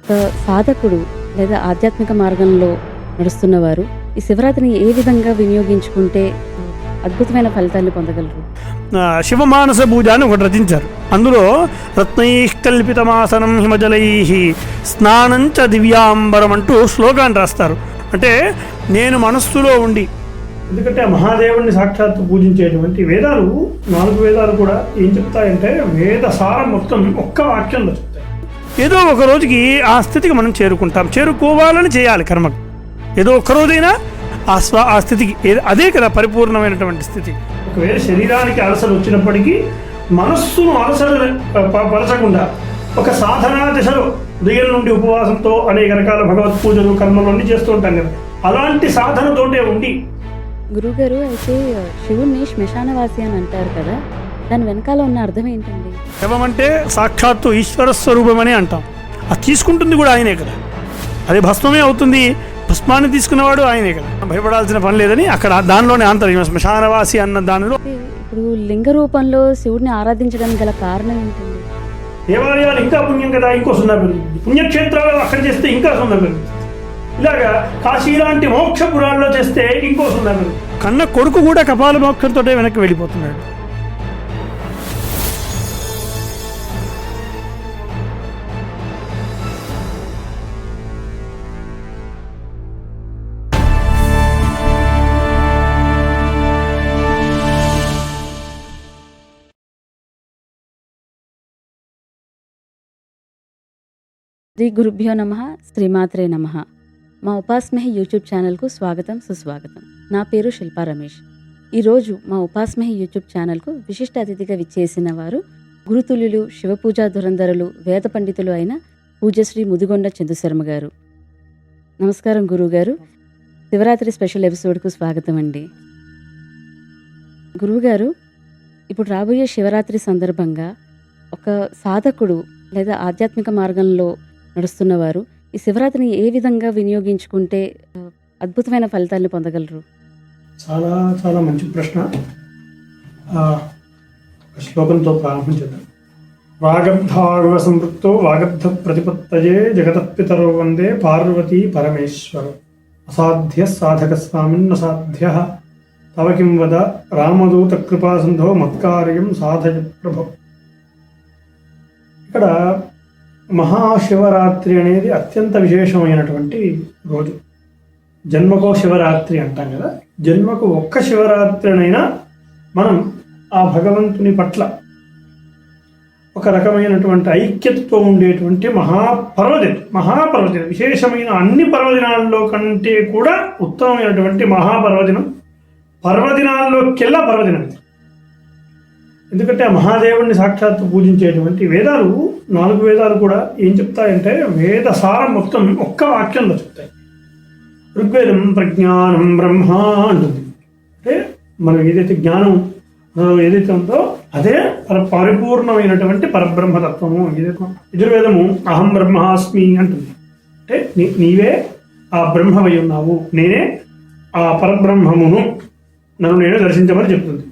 ఒక సాధకుడు లేదా ఆధ్యాత్మిక మార్గంలో నడుస్తున్నవారు ఈ శివరాత్రిని ఏ విధంగా వినియోగించుకుంటే అద్భుతమైన ఫలితాన్ని పొందగలరు? శివమానస పూజ అని ఒకటి రచించారు. అందులో రత్నై కల్పితమాసనం హిమజలై స్నానంచ దివ్యాంబరం అంటూ శ్లోకాన్ని రాస్తారు. అంటే నేను మనస్సులో ఉండి, ఎందుకంటే మహాదేవుడిని సాక్షాత్తు పూజించేటువంటి వేదాలు 4 వేదాలు కూడా ఏం చెప్తాయంటే వేద సారం మొత్తం ఒక్క వాక్యంలో చెప్తాయి. ఏదో ఒక రోజుకి ఆ స్థితికి మనం చేరుకోవాలని చేయాలి కర్మకు. ఏదో ఒక్కరోజైనా ఆ స్థితికి, అదే కదా పరిపూర్ణమైనటువంటి స్థితి. ఒకవేళ శరీరానికి అలసలు వచ్చినప్పటికీ మనస్సును అలసలు పరచకుండా ఒక సాధనా దశలో ఉదయం నుండి ఉపవాసంతో అనేక రకాల భగవత్ పూజలు కర్మలు అన్నీ చేస్తూ ఉంటాం కదా, అలాంటి సాధనతోటే ఉండి. గురుగారు, అయితే శివుణ్ణి శ్మశానవాసి అని అంటారు కదా, దాని వెనకాల ఉన్న అర్థం ఏంటండి? శవం అంటే సాక్షాత్తు ఈశ్వర స్వరూపమని అంటాం. అది తీసుకుంటుంది కూడా ఆయనే కదా, అది భస్మమే అవుతుంది. భస్మాన్ని తీసుకున్నవాడు ఆయనే కదా, భయపడాల్సిన పని లేదని అక్కడ దానిలోనే ఆంతర్యం శ్మశానవాసి అన్న దానిలో. ఇప్పుడు లింగ రూపంలో శివుడిని ఆరాధించడానికి గల కారణం ఏంటండి? దేవాలయాలు ఇంకా పుణ్యం కదా, ఇంకో 0 పెరుగుతుంది. పుణ్యక్షేత్రాలు అక్కడ చేస్తే ఇంకా 0 పెరుగుతుంది. ఇలాగా కాశీ లాంటి మోక్షపురాల్లో చేస్తే ఇంకో 0 పెరుగుతుంది. కన్న కొడుకు కూడా కపాల మోక్షంతో వెనక్కి వెళ్ళిపోతున్నాడు. శ్రీ గురుభ్యో నమః, శ్రీమాత్రే నమః. మా ఉపాస్మహి యూట్యూబ్ ఛానల్కు స్వాగతం, సుస్వాగతం. నా పేరు శిల్పా రమేష్. ఈరోజు మా ఉపాస్మహి యూట్యూబ్ ఛానల్కు విశిష్ట అతిథిగా విచ్చేసిన వారు గురుతుల్యులు, శివపూజా ధురంధరులు, వేద పండితులు అయిన పూజ్యశ్రీ ముదిగొండ చందుశర్మ గారు. నమస్కారం గురువుగారు. శివరాత్రి స్పెషల్ ఎపిసోడ్కు స్వాగతం అండి. గురువుగారు, ఇప్పుడు రాబోయే శివరాత్రి సందర్భంగా ఒక సాధకుడు లేదా ఆధ్యాత్మిక మార్గంలో నడుస్తున్నవారు ఈ శివరాత్రిని ఏ విధంగా వినియోగించుకుంటే అద్భుతమైన ఫలితాలను పొందగలరు? చాలా చాలా మంచి ప్రశ్న. శ్లోకంతో ప్రారంభించేద్దాం. వాగబ్ధాగవ సంపృక్తో వాగబ్ధ ప్రతిపత్తయే జగతపితరో వందే పార్వతీ పరమేశ్వర. అసాధ్య సాధక స్వామిన్ అసాధ్య తవ కిం వద రామదూత కృపాసింధో మత్కార్యం సాధయ ప్రభో. ఇక్కడ మహాశివరాత్రి అనేది అత్యంత విశేషమైనటువంటి రోజు. జన్మకో శివరాత్రి అంటాం కదా, జన్మకు ఒక్క శివరాత్రినైనా మనం ఆ భగవంతుని పట్ల ఒక రకమైనటువంటి ఐక్యతతో ఉండేటువంటి మహాపర్వదినం. విశేషమైన అన్ని పర్వదినాల్లో కంటే కూడా ఉత్తమమైనటువంటి మహాపర్వదినం. పర్వదినాల్లోకెల్లా పర్వదినం. ఎందుకంటే ఆ మహాదేవుడిని సాక్షాత్తు పూజించేటువంటి వేదాలు 4 వేదాలు కూడా ఏం చెప్తాయంటే వేద సారం మొత్తం ఒక్క వాక్యంలో చెప్తాయి. ఋగ్వేదం ప్రజ్ఞానం బ్రహ్మ అంటుంది. అంటే మనం ఏదైతే జ్ఞానం ఏదైతే ఉందో అదే పరిపూర్ణమైనటువంటి పరబ్రహ్మతత్వము. ఏదైతే యజుర్వేదము అహం బ్రహ్మాస్మి అంటుంది. అంటే నీవే ఆ బ్రహ్మవై ఉన్నావు, నేనే ఆ పరబ్రహ్మమును, నన్ను నేను దర్శించమని చెప్తుంది.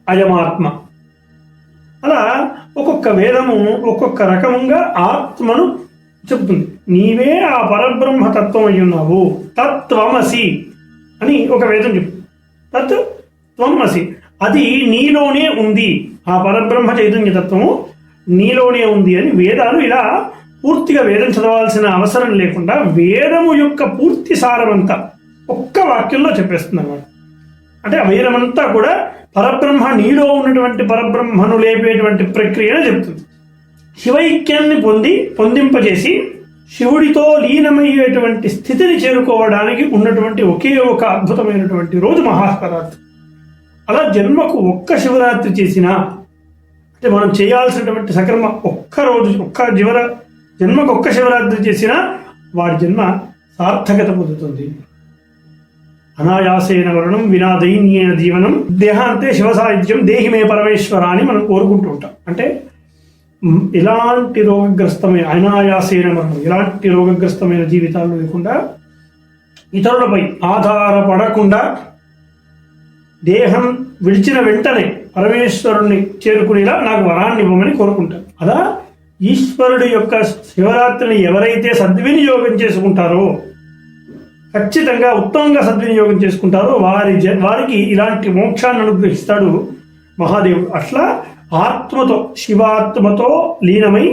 అయమాత్మ. అలా ఒక్కొక్క వేదము ఒక్కొక్క రకముగా ఆత్మను చెప్తుంది. నీవే ఆ పరబ్రహ్మ తత్వం అయి ఉన్నావు, తత్వమసి అని ఒక వేదం చెప్తుంది. తత్ త్వమసి, అది నీలోనే ఉంది. ఆ పరబ్రహ్మ చైతన్య తత్వము నీలోనే ఉంది అని వేదాలు ఇలా పూర్తిగా వేదం చదవాల్సిన అవసరం లేకుండా వేదము యొక్క పూర్తి సారమంతా ఒక్క వాక్యంలో చెప్పేస్తుంది అన్నమాట. అంటే ఆ వేదమంతా కూడా పరబ్రహ్మ నీలో ఉన్నటువంటి పరబ్రహ్మను లేపేటువంటి ప్రక్రియను చెప్తుంది. శివైక్యాన్ని పొందింపజేసి శివుడితో లీనమయ్యేటువంటి స్థితిని చేరుకోవడానికి ఉన్నటువంటి ఒకే ఒక అద్భుతమైనటువంటి రోజు మహాశివరాత్రి. అలా జన్మకు ఒక్క శివరాత్రి చేసినా, అంటే మనం చేయాల్సినటువంటి సకర్మ జన్మకు ఒక్క శివరాత్రి చేసినా వాడి జన్మ సార్థకత పొందుతుంది. అనాయాసేన వరణం వినా దైన్యేన జీవనం దేహాంతే శివసాయుధ్యం దేహి మే పరమేశ్వర అని మనం కోరుకుంటూ ఉంటాం. అంటే ఇలాంటి అనాయాసేన మరణం, ఇలాంటి రోగగ్రస్తమైన జీవితాలు లేకుండా, ఇతరులపై ఆధారపడకుండా దేహం విడిచిన వెంటనే పరమేశ్వరుణ్ణి చేరుకునేలా నాకు వరాన్ని ఇవ్వమని కోరుకుంటాను. అలా ఈశ్వరుడు యొక్క శివరాత్రిని ఎవరైతే సద్వినియోగం చేసుకుంటారో, ఖచ్చితంగా ఉత్తమంగా సద్వినియోగం చేసుకుంటారో వారికి ఇలాంటి మోక్షాన్ని అనుగ్రహిస్తాడు మహాదేవుడు. అట్లా ఆత్మతో, శివాత్మతో లీనమై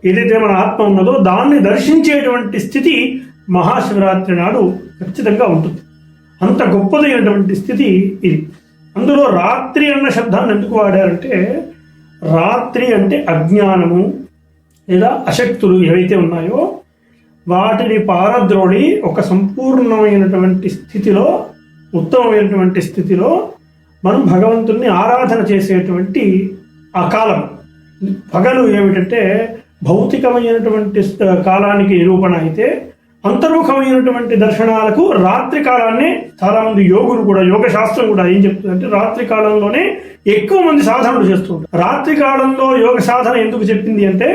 ఏదైతే మన ఆత్మ ఉన్నదో దాన్ని దర్శించేటువంటి స్థితి మహాశివరాత్రి నాడు ఖచ్చితంగా ఉంటుంది. అంత గొప్పదైనటువంటి స్థితి ఇది. అందులో రాత్రి అన్న శబ్దాన్ని ఎందుకు వాడారంటే, రాత్రి అంటే అజ్ఞానము లేదా అశక్తులు ఏవైతే ఉన్నాయో వాటిని పారద్రోడి ఒక సంపూర్ణమైనటువంటి స్థితిలో, ఉత్తమమైనటువంటి స్థితిలో మనం భగవంతుణ్ణి ఆరాధన చేసేటువంటి ఆ కాలం. పగలు ఏమిటంటే భౌతికమైనటువంటి కాలానికి నిరూపణ అయితే, అంతర్ముఖమైనటువంటి దర్శనాలకు రాత్రి కాలాన్ని చాలామంది యోగులు కూడా, యోగ శాస్త్రం కూడా ఏం చెప్తుందంటే రాత్రి కాలంలోనే ఎక్కువ మంది సాధనలు చేస్తూ ఉంటారు. రాత్రి కాలంలో యోగ సాధన ఎందుకు చెప్పింది అంటే,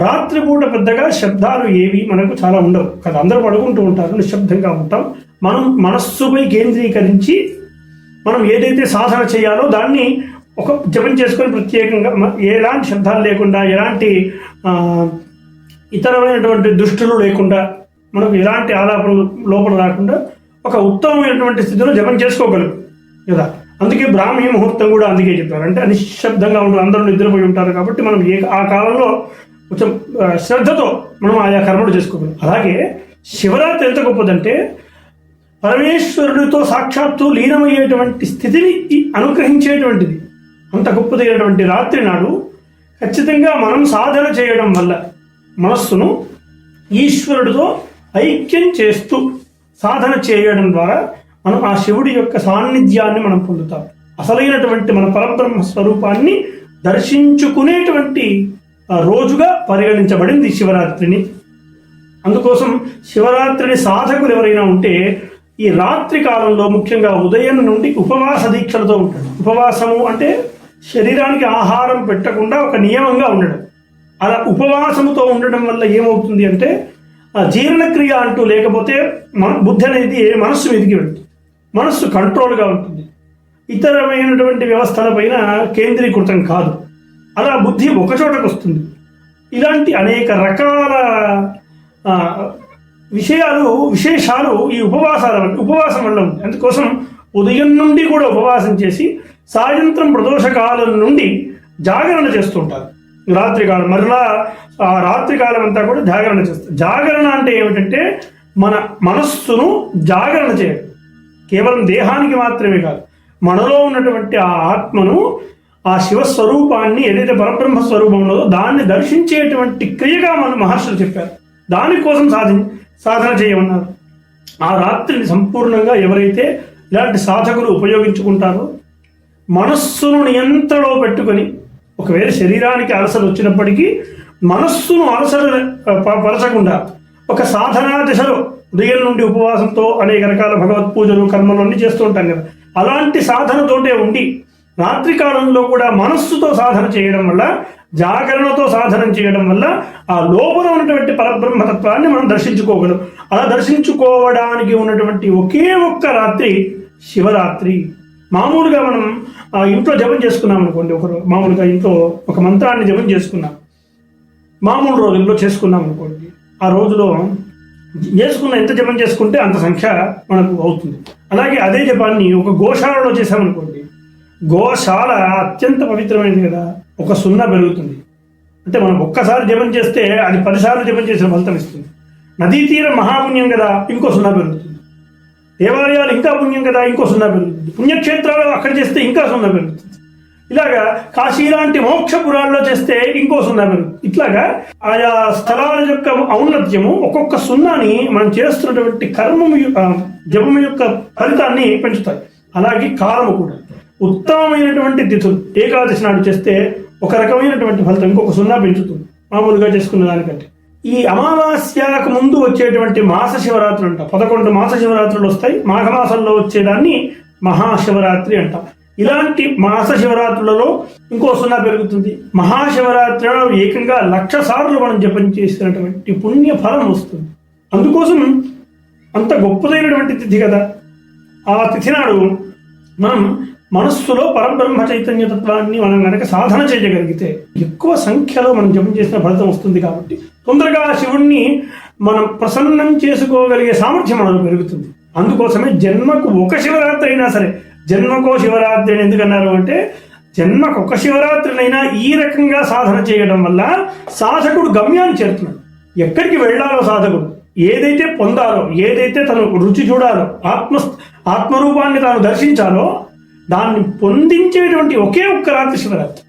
రాత్రిపూట పెద్దగా శబ్దాలు ఏవి మనకు చాలా ఉండవు కదా, అందరూ పడుకుంటూ ఉంటారు, నిశ్శబ్దంగా ఉంటాం. మనం మనస్సుపై కేంద్రీకరించి మనం ఏదైతే సాధన చేయాలో దాన్ని ఒక జపం చేసుకొని ప్రత్యేకంగా ఎలాంటి శబ్దాలు లేకుండా, ఎలాంటి ఇతరమైనటువంటి దృష్టిలు లేకుండా, మనకు ఎలాంటి ఆలాపనలు లోపల రాకుండా ఒక ఉత్తమమైనటువంటి స్థితిలో జపం చేసుకోగలరు కదా. అందుకే బ్రాహ్మీ ముహూర్తం కూడా అందుకే చెప్పారు. అంటే నిశ్శబ్దంగా ఉంటారు, అందరూ నిద్రపోయి ఉంటారు కాబట్టి మనం ఆ కాలంలో కొంచెం శ్రద్ధతో మనం ఆయా కర్మలు చేసుకోగలం. అలాగే శివరాత్రి ఎంత గొప్పదంటే పరమేశ్వరుడితో సాక్షాత్తు లీనమయ్యేటువంటి స్థితిని అనుగ్రహించేటువంటిది. అంత గొప్పదైనటువంటి రాత్రి నాడు ఖచ్చితంగా మనం సాధన చేయడం వల్ల మనస్సును ఈశ్వరుడితో ఐక్యం చేస్తూ సాధన చేయడం ద్వారా మనం ఆ శివుడి యొక్క సాన్నిధ్యాన్ని మనం పొందుతాం. అసలైనటువంటి మన పరబ్రహ్మ స్వరూపాన్ని దర్శించుకునేటువంటి రోజుగా పరిగణించబడింది శివరాత్రిని. అందుకోసం శివరాత్రిని సాధకులు ఎవరైనా ఉంటే ఈ రాత్రి కాలంలో ముఖ్యంగా ఉదయం నుండి ఉపవాస దీక్షలతో ఉంటాడు. ఉపవాసము అంటే శరీరానికి ఆహారం పెట్టకుండా ఒక నియమంగా ఉండడం. అలా ఉపవాసముతో ఉండడం వల్ల ఏమవుతుంది అంటే జీర్ణక్రియ అంటూ లేకపోతే మన బుద్ధి అనేది మనస్సు మీదకి వెళ్తుంది, మనస్సు కంట్రోల్గా ఉంటుంది, ఇతరమైనటువంటి వ్యవస్థలపైన కేంద్రీకృతం కాదు. అలా బుద్ధి ఒకచోటకు వస్తుంది. ఇలాంటి అనేక రకాల విశేషాలు ఈ ఉపవాసం వల్ల ఉంది. అందుకోసం ఉదయం నుండి కూడా ఉపవాసం చేసి సాయంత్రం ప్రదోషకాలం నుండి జాగరణ చేస్తుంటారు. రాత్రికాలం మరలా ఆ రాత్రికాలం అంతా కూడా జాగరణ చేస్తారు. జాగరణ అంటే ఏమిటంటే మన మనస్సును జాగరణ చేయడం. కేవలం దేహానికి మాత్రమే కాదు, మనలో ఉన్నటువంటి ఆ ఆత్మను, ఆ శివస్వరూపాన్ని ఏదైతే పరబ్రహ్మ స్వరూపం ఉన్నదో దాన్ని దర్శించేటువంటి క్రియగా మన మహర్షులు చెప్పారు. దానికోసం సాధన చేయమన్నారు. ఆ రాత్రిని సంపూర్ణంగా ఎవరైతే ఇలాంటి సాధకులు ఉపయోగించుకుంటారో మనస్సును నియంత్రణలో పెట్టుకొని, ఒకవేళ శరీరానికి అలసట వచ్చినప్పటికీ మనస్సును అలసట పరచకుండా ఒక సాధనా దశలో ఉదయం నుండి ఉపవాసంతో అనేక రకాల భగవత్ పూజలు కర్మలు అన్నీ చేస్తూ ఉంటాం కదా, అలాంటి సాధనతోటే ఉండి రాత్రి కాలంలో కూడా మనస్సుతో సాధన చేయడం వల్ల, జాగరణతో సాధన చేయడం వల్ల ఆ లోపల ఉన్నటువంటి పరబ్రహ్మతత్వాన్ని మనం దర్శించుకోగలం. అలా దర్శించుకోవడానికి ఉన్నటువంటి ఒకే ఒక్క రాత్రి శివరాత్రి. మామూలుగా మనం ఇంట్లో జపం చేసుకున్నాం అనుకోండి, మామూలుగా ఇంట్లో ఒక మంత్రాన్ని జపం చేసుకున్నాం, మామూలు రోజుల్లో చేసుకున్నాం అనుకోండి, ఆ రోజులో ఎంత జపం చేసుకుంటే అంత సంఖ్య మనకు అవుతుంది. అలాగే అదే జపాన్ని ఒక గోశాలలో చేసామనుకోండి, గోశాల అత్యంత పవిత్రమైనది కదా, ఒక 0 పెరుగుతుంది. అంటే మనం ఒక్కసారి జపం చేస్తే అది 10 సార్లు జపం చేసిన ఫలితం ఇస్తుంది. నదీ తీరం మహాపుణ్యం కదా, ఇంకో 0 పెరుగుతుంది. దేవాలయాలు ఇంకా పుణ్యం కదా, ఇంకో 0 పెరుగుతుంది. పుణ్యక్షేత్రాలు అక్కడ చేస్తే ఇంకా 0 పెరుగుతుంది. ఇలాగా కాశీ లాంటి మోక్షపురాల్లో చేస్తే ఇంకో 0 పెరుగుతుంది. ఇట్లాగా ఆయా స్థలాల యొక్క ఔన్నత్యము ఒక్కొక్క 0ని మనం చేస్తున్నటువంటి కర్మము జపము యొక్క ఫలితాన్ని పెంచుతాయి. అలాగే కాలము కూడా ఉత్తమమైనటువంటి తిథులు ఏకాదశి నాడు చేస్తే ఒక రకమైనటువంటి ఫలితం ఇంకొక 0 పెంచుతుంది మామూలుగా చేసుకున్న దానికంటే. ఈ అమావాస్యకు ముందు వచ్చేటువంటి మాస శివరాత్రులు అంటాం. 11 మాస శివరాత్రులు వస్తాయి. మాఘమాసంలో వచ్చేదాన్ని మహాశివరాత్రి అంటాం. ఇలాంటి మాస శివరాత్రులలో ఇంకో 0 పెరుగుతుంది. మహాశివరాత్రిలో ఏకంగా 1,00,000 సార్లు మనం జపం చేసినటువంటి పుణ్య ఫలం వస్తుంది. అందుకోసం అంత గొప్పదైనటువంటి తిథి కదా. ఆ తిథి నాడు మనం మనస్సులో పరబ్రహ్మ చైతన్య తత్వాన్ని మనం కనుక సాధన చేయగలిగితే ఎక్కువ సంఖ్యలో మనం జపం చేసిన ఫలితం వస్తుంది. కాబట్టి తొందరగా ఆ శివుణ్ణి మనం ప్రసన్నం చేసుకోగలిగే సామర్థ్యం మనకు పెరుగుతుంది. అందుకోసమే జన్మకు ఒక శివరాత్రి అయినా సరే, జన్మకో శివరాత్రి అని ఎందుకన్నారు అంటే, జన్మకు ఒక శివరాత్రినైనా ఈ రకంగా సాధన చేయడం వల్ల సాధకుడు గమ్యాన్ని చేరుతున్నాడు. ఎక్కడికి వెళ్ళాలో సాధకుడు, ఏదైతే పొందాలో, ఏదైతే తను రుచి చూడాలో, ఆత్మరూపాన్ని తాను దర్శించాలో దాన్ని పొందించేటువంటి ఒకే ఒక్క రాత్రి శివరాత్రి.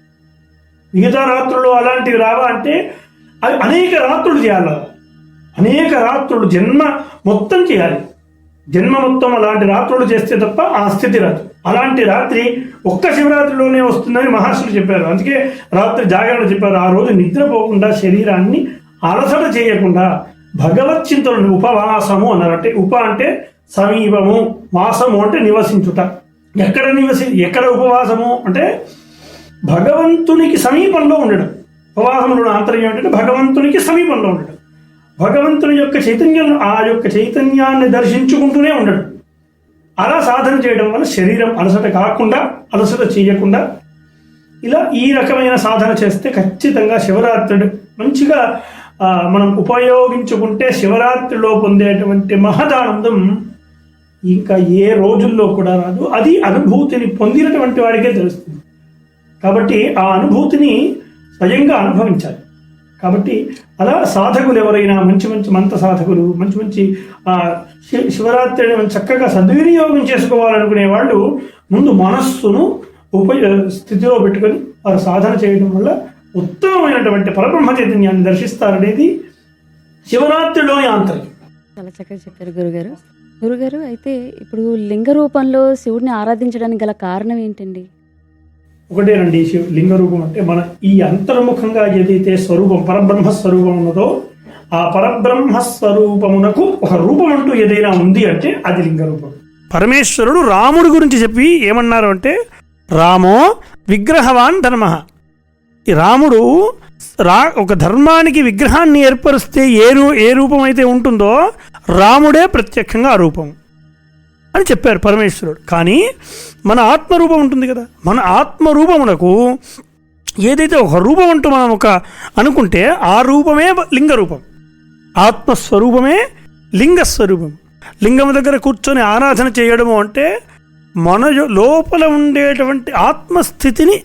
మిగతా రాత్రులు అలాంటివి రావా అంటే అవి అనేక రాత్రులు చేయాలి, అనేక రాత్రులు జన్మ మొత్తం చేయాలి. జన్మ మొత్తం అలాంటి రాత్రులు చేస్తే తప్ప ఆ స్థితి రాదు. అలాంటి రాత్రి ఒక్క శివరాత్రిలోనే వస్తుందని మహర్షులు చెప్పారు. అందుకే రాత్రి జాగరణ చెప్పారు. ఆ రోజు నిద్రపోకుండా శరీరాన్ని అలసట చేయకుండా భగవత్ చింతనను ఉపవాసము అన్నారు. అంటే ఉప అంటే సమీపము, వాసము అంటే నివసించుట. ఎక్కడ ఉపవాసము అంటే భగవంతునికి సమీపంలో ఉండడం. ఉపవాసంలో ఆంతర్యం ఏంటంటే భగవంతునికి సమీపంలో ఉండడం, భగవంతుని యొక్క చైతన్యం, ఆ యొక్క చైతన్యాన్ని దర్శించుకుంటూనే ఉండడం. అలా సాధన చేయడం వల్ల శరీరం అలసట కాకుండా, అలసట చేయకుండా ఇలా ఈ రకమైన సాధన చేస్తే ఖచ్చితంగా శివరాత్రి మంచిగా మనం ఉపయోగించుకుంటే శివరాత్రిలో పొందేటువంటి మహదానందం ఇంకా ఏ రోజుల్లో కూడా రాదు. అది అనుభూతిని పొందినటువంటి వాడికే తెలుస్తుంది. కాబట్టి ఆ అనుభూతిని స్వయంగా అనుభవించాలి. కాబట్టి అలా సాధకులు ఎవరైనా మంచి మంత్ర సాధకులు, మంచి శివరాత్రిని చక్కగా సద్వినియోగం చేసుకోవాలనుకునే వాళ్ళు ముందు మనస్సును స్థితిలో పెట్టుకొని వారు సాధన చేయడం వల్ల ఉత్తమమైనటువంటి పరబ్రహ్మ చైతన్యాన్ని దర్శిస్తారనేది శివరాత్రిలోని ఆంతర్యం. చాలా చక్కగా చెప్పారు గురుగారు. అయితే ఇప్పుడు లింగ రూపంలో శివుడిని ఆరాధించడానికి గల కారణం ఏంటండి? ఒకటేనండి, లింగ రూపం అంటే మన ఈ అంతర్ముఖంగా ఏదైతే స్వరూపం పరబ్రహ్మ స్వరూపం ఉన్నదో ఆ పరబ్రహ్మ స్వరూపమునకు ఒక రూపం అంటూ ఏదైనా ఉంది అంటే అది లింగ రూపం. పరమేశ్వరుడు రాముడి గురించి చెప్పి ఏమన్నారు అంటే, రామో విగ్రహవాన్ ధర్మః. ఈ రాముడు ఒక ధర్మానికి విగ్రహాన్ని ఏర్పరిస్తే ఏ రూపం అయితే ఉంటుందో రాముడే ప్రత్యక్షంగా ఆ రూపం అని చెప్పారు పరమేశ్వరుడు. కానీ మన ఆత్మరూపం ఉంటుంది కదా, మన ఆత్మరూపమునకు ఏదైతే ఒక రూపం అంటూ మనం అనుకుంటే ఆ రూపమే లింగ రూపం, ఆత్మస్వరూపమే లింగస్వరూపం. లింగం దగ్గర కూర్చొని ఆరాధన చేయడము అంటే మన లోపల ఉండేటువంటి ఆత్మస్థితిని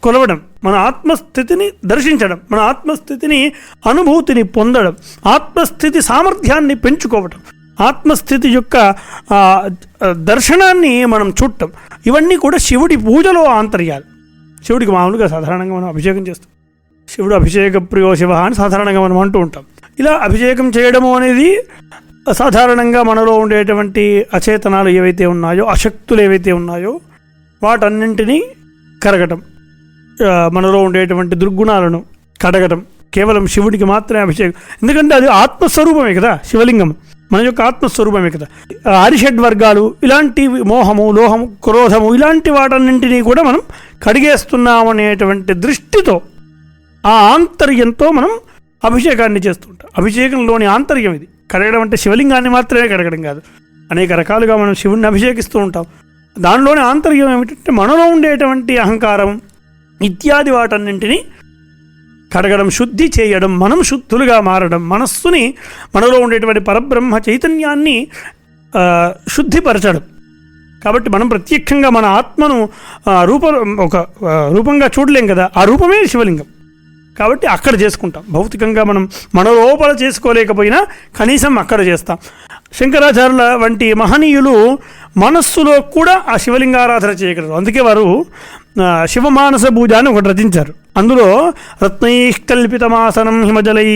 కొలవడం, మన ఆత్మస్థితిని దర్శించడం, మన ఆత్మస్థితిని అనుభూతిని పొందడం, ఆత్మస్థితి సామర్థ్యాన్ని పెంచుకోవటం, ఆత్మస్థితి యొక్క దర్శనాన్ని మనం చూడటం, ఇవన్నీ కూడా శివుడి పూజలో ఆంతర్యాలు. శివుడికి మామూలుగా సాధారణంగా మనం అభిషేకం చేస్తాం. శివుడు అభిషేక ప్రియో శివ అని సాధారణంగా మనం అంటూ ఉంటాం. ఇలా అభిషేకం చేయడము అనేది సాధారణంగా మనలో ఉండేటువంటి అచేతనాలు ఏవైతే ఉన్నాయో, అశక్తులు ఏవైతే ఉన్నాయో వాటన్నింటినీ కరగటం, మనలో ఉండేటువంటి దుర్గుణాలను కడగటం కేవలం శివుడికి మాత్రమే అభిషేకం. ఎందుకంటే అది ఆత్మస్వరూపమే కదా, శివలింగం మన యొక్క ఆత్మస్వరూపమే కదా. అరిషడ్ వర్గాలు ఇలాంటి మోహము, లోహము, క్రోధము ఇలాంటి వాటన్నింటినీ కూడా మనం కడిగేస్తున్నామనేటువంటి దృష్టితో ఆ ఆంతర్యంతో మనం అభిషేకాన్ని చేస్తుంటాం. అభిషేకంలోని ఆంతర్యం ఇది. కడగడం అంటే శివలింగాన్ని మాత్రమే కడగడం కాదు, అనేక రకాలుగా మనం శివుణ్ణి అభిషేకిస్తూ ఉంటాం. దానిలోని ఆంతర్యం ఏమిటంటే మనలో ఉండేటువంటి అహంకారం ఇత్యాది వాటన్నింటినీ కడగడం, శుద్ధి చేయడం, మనం శుద్ధులుగా మారడం, మనస్సుని మనలో ఉండేటువంటి పరబ్రహ్మ చైతన్యాన్ని శుద్ధిపరచడం. కాబట్టి మనం ప్రత్యక్షంగా మన ఆత్మను ఒక రూపంగా చూడలేం కదా, ఆ రూపమే శివలింగం. కాబట్టి అక్కడ చేసుకుంటాం. భౌతికంగా మనం మన లోపల చేసుకోలేకపోయినా కనీసం అక్కడ చేస్తాం. శంకరాచార్యుల వంటి మహనీయులు మనస్సులో కూడా ఆ శివలింగారాధన చేయగలరు. అందుకే వారు శివమానస పూజ అని ఒకటి రచించారు. అందులో రత్నైకల్పితమాసనం హిమజలై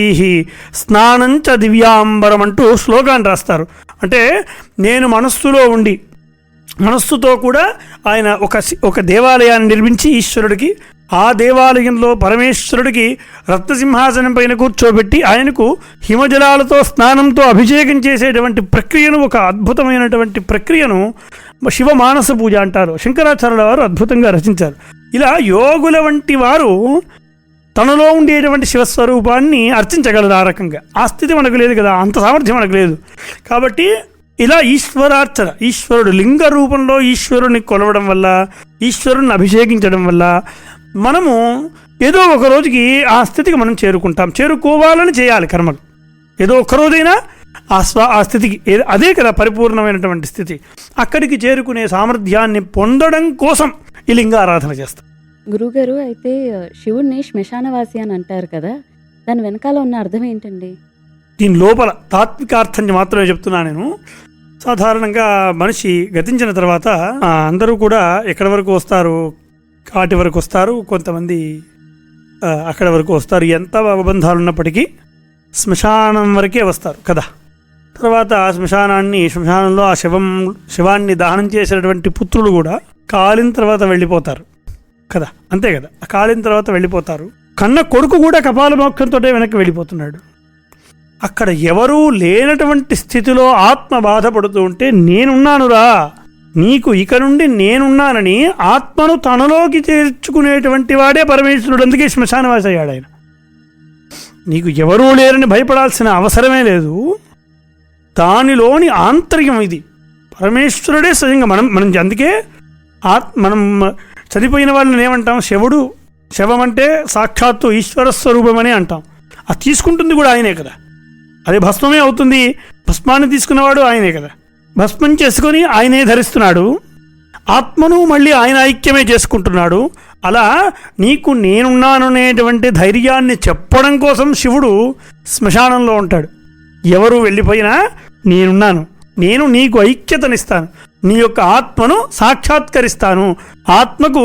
స్నానంచ దివ్యాంబరం అంటూ శ్లోకాన్ని రాస్తారు. అంటే నేను మనస్సులో ఉండి, మనస్సుతో కూడా ఆయన ఒక దేవాలయాన్ని నిర్మించి ఈశ్వరుడికి, ఆ దేవాలయంలో పరమేశ్వరుడికి రత్నసింహాసనం పైన కూర్చోబెట్టి ఆయనకు హిమజలాలతో స్నానంతో అభిషేకం చేసేటువంటి ప్రక్రియను, ఒక అద్భుతమైనటువంటి ప్రక్రియను శివమానస పూజ అంటారు. శంకరాచార్యుల వారు అద్భుతంగా రచించారు. ఇలా యోగుల వంటి వారు తనలో ఉండేటువంటి శివస్వరూపాన్ని అర్చించగలరు. ఆ రకంగా ఆ స్థితి మనకు లేదు కదా, అంత సామర్థ్యం మనకు లేదు. కాబట్టి ఇలా ఈశ్వరార్చన, ఈశ్వరుడు లింగ రూపంలో ఈశ్వరుని కొలవడం వల్ల, ఈశ్వరుని అభిషేకించడం వల్ల మనము ఏదో ఒక రోజుకి ఆ స్థితికి మనం చేరుకోవాలని చేయాలి కర్మలు. ఏదో ఒక్కరోజైనా ఆ స్థితికి, అదే కదా పరిపూర్ణమైనటువంటి స్థితి. అక్కడికి చేరుకునే సామర్థ్యాన్ని పొందడం కోసం ఈ లింగారాధన చేస్తాం. గురువుగారు, అయితే శివుణ్ణి శ్మశానవాసి అని అంటారు కదా, దాని వెనకాల ఉన్న అర్థం ఏంటండి? దీని లోపల తాత్వికార్థం మాత్రమే చెప్తున్నా నేను. సాధారణంగా మనిషి గతించిన తర్వాత అందరూ కూడా ఎక్కడి వరకు వస్తారు, కాటి వరకు వస్తారు, కొంతమంది అక్కడి వరకు వస్తారు. ఎంత బంధాలు ఉన్నప్పటికీ శ్మశానం వరకే వస్తారు కదా. తర్వాత శ్మశానంలో ఆ శవాన్ని దహనం చేసినటువంటి పుత్రులు కూడా కాలిన తర్వాత వెళ్ళిపోతారు కదా, అంతే కదా. కాలిన తర్వాత వెళ్ళిపోతారు. కన్న కొడుకు కూడా కపాల మోక్షంతో వెనక్కి వెళ్ళిపోతున్నాడు. అక్కడ ఎవరూ లేనటువంటి స్థితిలో ఆత్మ బాధపడుతూ ఉంటే, నేనున్నానురా నీకు, ఇక నుండి నేనున్నానని ఆత్మను తనలోకి చేర్చుకునేటువంటి వాడే పరమేశ్వరుడు. అందుకే శ్మశానవాసి అయ్యాడు ఆయన. నీకు ఎవరూ లేరని భయపడాల్సిన అవసరమే లేదు. దానిలోని ఆంతర్యం ఇది. పరమేశ్వరుడే స్వయంగా మనం అందుకే మనం చనిపోయిన వాళ్ళని ఏమంటాం? శవం అంటే సాక్షాత్తు ఈశ్వర స్వరూపమని అంటాం. అది తీసుకుంటుంది కూడా ఆయనే కదా. అది భస్మమే అవుతుంది. భస్మాన్ని తీసుకున్నవాడు ఆయనే కదా. భస్మం చేసుకొని ఆయనే ధరిస్తున్నాడు. ఆత్మను మళ్ళీ ఆయన ఐక్యమే చేసుకుంటున్నాడు. అలా నీకు నేనున్నాననేటువంటి ధైర్యాన్ని చెప్పడం కోసం శివుడు శ్మశానంలో ఉంటాడు. ఎవరు వెళ్ళిపోయినా నేనున్నాను, నేను నీకు ఐక్యతనిస్తాను, నీ యొక్క ఆత్మను సాక్షాత్కరిస్తాను, ఆత్మకు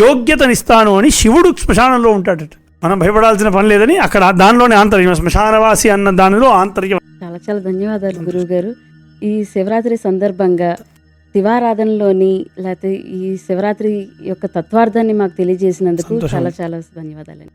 యోగ్యతనిస్తాను అని శివుడు శ్మశానంలో ఉంటాడట. మనం భయపడాల్సిన పని లేదని అక్కడ దానిలోనే ఆంతర్యం, శ్మశానవాసి అన్న దానిలో ఆంతర్యం. చాలా చాలా ధన్యవాదాలు గురువు గారు. ఈ శివరాత్రి సందర్భంగా శివారాధనలోని లేకపోతే ఈ శివరాత్రి యొక్క తత్వార్థాన్ని మాకు తెలియజేసినందుకు చాలా చాలా ధన్యవాదాలండి.